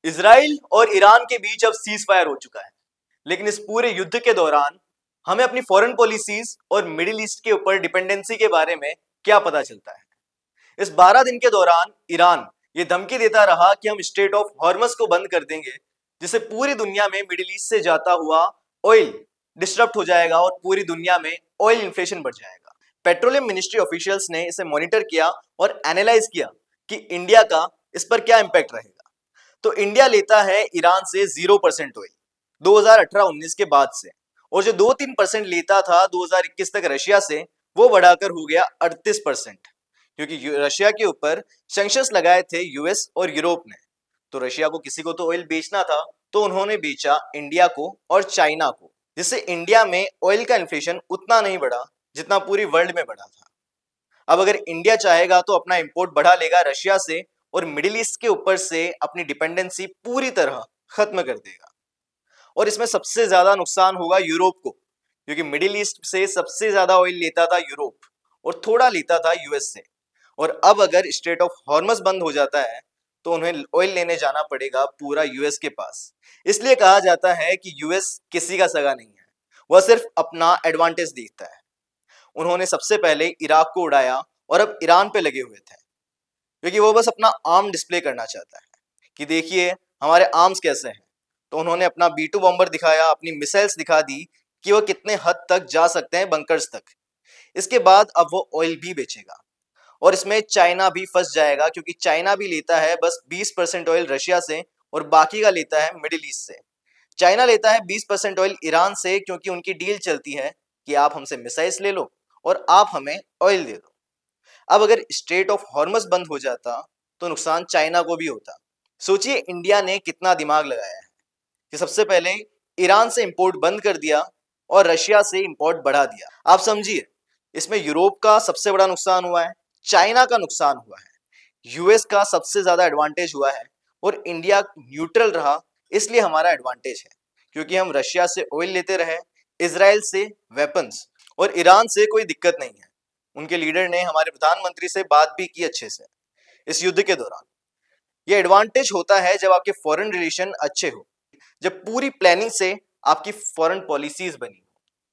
Israel और Iran के बीच अब सीज फायर हो चुका है, लेकिन इस पूरे युद्ध के दौरान हमें अपनी फॉरेन पॉलिसीज और मिडिल ईस्ट के ऊपर डिपेंडेंसी के बारे में क्या पता चलता है। इस 12 दिन के दौरान ईरान ये धमकी देता रहा कि हम स्ट्रेट ऑफ हॉर्मस को बंद कर देंगे, जिससे पूरी दुनिया में मिडिल ईस्ट से जाता हुआ ऑयल डिस्टरप्ट हो जाएगा और पूरी दुनिया में ऑयल इन्फ्लेशन बढ़ जाएगा। पेट्रोलियम मिनिस्ट्री ऑफिशियल्स ने इसे मॉनिटर किया और एनालाइज किया कि इंडिया का इस पर क्या इंपैक्ट रहेगा। तो इंडिया लेता है ईरान से 0% ऑयल 2018-19 के बाद से, और जो 2-3% लेता था 2021 तक रशिया से, वो बढ़ाकर हो गया 38%, क्योंकि रशिया के ऊपर सैंक्शंस लगाए थे यूएस और यूरोप ने। तो रशिया को किसी को तो ऑयल बेचना था, तो उन्होंने बेचा इंडिया को और चाइना को, जिससे इंडिया में ऑयल का इन्फ्लेशन उतना नहीं बढ़ा जितना पूरी वर्ल्ड में बढ़ा था। अब अगर इंडिया चाहेगा तो अपना इंपोर्ट बढ़ा लेगा रशिया से और मिडिल ईस्ट के ऊपर से अपनी डिपेंडेंसी पूरी तरह खत्म कर देगा। और इसमें सबसे ज्यादा नुकसान होगा यूरोप को, क्योंकि मिडिल ईस्ट से सबसे ज्यादा ऑयल लेता था यूरोप और थोड़ा लेता था यूएस से। और अब अगर स्ट्रेट ऑफ हॉर्मस बंद हो जाता है तो उन्हें ऑयल लेने जाना पड़ेगा पूरा यूएस के पास। इसलिए कहा जाता है कि यूएस किसी का सगा नहीं है, वह सिर्फ अपना एडवांटेज देखता है। उन्होंने सबसे पहले इराक को उड़ाया और अब ईरान पे लगे हुए थे, क्योंकि वो बस अपना आर्म डिस्प्ले करना चाहता है कि देखिए हमारे आर्म्स कैसे हैं। तो उन्होंने अपना B2 बॉम्बर दिखाया, अपनी मिसाइल्स दिखा दी कि वो कितने हद तक जा सकते हैं, बंकर्स तक। इसके बाद अब वो ऑयल भी बेचेगा और इसमें चाइना भी फंस जाएगा, क्योंकि चाइना भी लेता है बस 20% ऑयल रशिया से और बाकी का लेता है मिडिल ईस्ट से। चाइना लेता है 20% ऑयल ईरान से, क्योंकि उनकी डील चलती है कि आप हमसे मिसाइल्स ले लो और आप हमें ऑयल दे दो। अब अगर स्ट्रेट ऑफ हॉर्मस बंद हो जाता तो नुकसान चाइना को भी होता। सोचिए इंडिया ने कितना दिमाग लगाया है कि सबसे पहले ईरान से इंपोर्ट बंद कर दिया और रशिया से इंपोर्ट बढ़ा दिया। आप समझिए, इसमें यूरोप का सबसे बड़ा नुकसान हुआ है, चाइना का नुकसान हुआ है, यूएस का सबसे ज्यादा एडवांटेज हुआ है और इंडिया न्यूट्रल रहा। इसलिए हमारा एडवांटेज है, क्योंकि हम रशिया से ऑयल लेते रहे, इजराइल से वेपन्स, और ईरान से कोई दिक्कत नहीं है। उनके लीडर ने हमारे प्रधानमंत्री से बात भी की अच्छे से इस युद्ध के दौरान। ये एडवांटेज होता है जब आपके फॉरेन रिलेशन अच्छे हो, जब पूरी प्लानिंग से आपकी फॉरेन पॉलिसीज बनी।